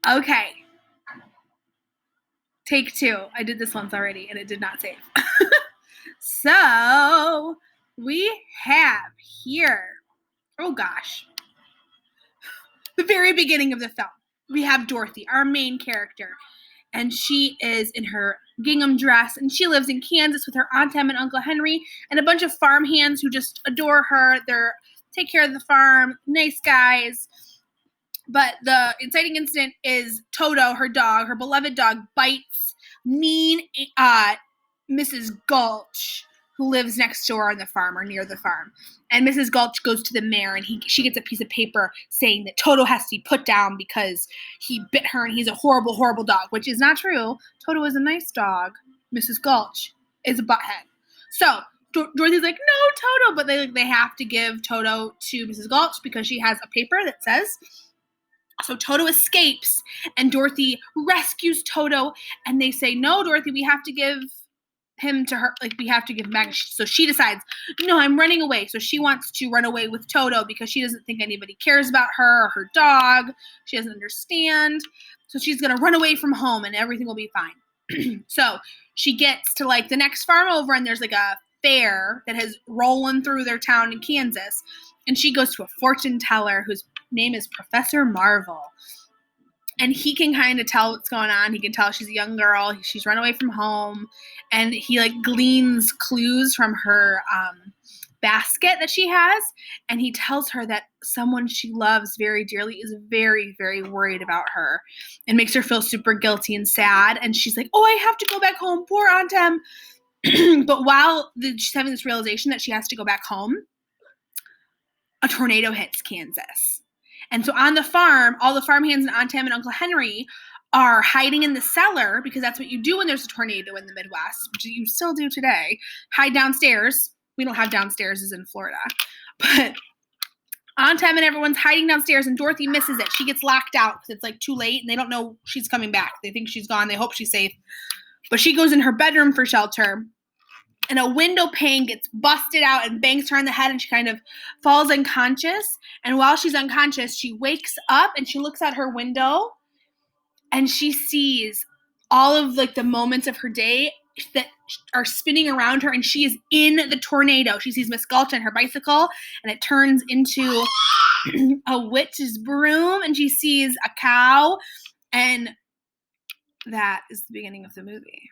Okay. Take two. I did this once already and it did not save. So we have here, oh gosh, the very beginning of the film. We have Dorothy, our main character, and she is in her gingham dress, and she lives in Kansas with her Aunt Em and Uncle Henry and a bunch of farmhands who just adore her. They're take care of the farm, nice guys. But the inciting incident is Toto, her dog, her beloved dog, bites mean Mrs. Gulch, who lives next door on the farm or near the farm. And Mrs. Gulch goes to the mayor, and she gets a piece of paper saying that Toto has to be put down because he bit her and he's a horrible, horrible dog, which is not true. Toto is a nice dog. Mrs. Gulch is a butthead. So Dorothy's like, no, Toto, but they have to give Toto to Mrs. Gulch because she has a paper that says. So Toto escapes, and Dorothy rescues Toto, and they say, no, Dorothy, we have to give him to her. Like, we have to give him back. So she decides, no, I'm running away. So she wants to run away with Toto because she doesn't think anybody cares about her or her dog. She doesn't understand. So she's going to run away from home, and everything will be fine. So she gets to, like, the next farm over, and there's, like, a fair that has rolling through their town in Kansas. And she goes to a fortune teller whose name is Professor Marvel. And he can kind of tell what's going on. He can tell she's a young girl. She's run away from home. And he, like, gleans clues from her basket that she has. And he tells her that someone she loves very dearly is very, very worried about her and makes her feel super guilty and sad. And she's like, oh, I have to go back home. Poor Aunt Em. But while she's having this realization that she has to go back home, a tornado hits Kansas. And so on the farm, all the farmhands and Aunt Em and Uncle Henry are hiding in the cellar because that's what you do when there's a tornado in the Midwest, which you still do today. Hide downstairs. We don't have downstairs as in Florida. But Aunt Em and everyone's hiding downstairs, and Dorothy misses it. She gets locked out because it's, like, too late, and they don't know she's coming back. They think she's gone. They hope she's safe. But she goes in her bedroom for shelter. And a window pane gets busted out and bangs her on the head, and she kind of falls unconscious. And while she's unconscious, she wakes up and she looks out her window and she sees all of, like, the moments of her day that are spinning around her, and she is in the tornado. She sees Miss Gulch on her bicycle, and it turns into a witch's broom, and she sees a cow, and that is the beginning of the movie.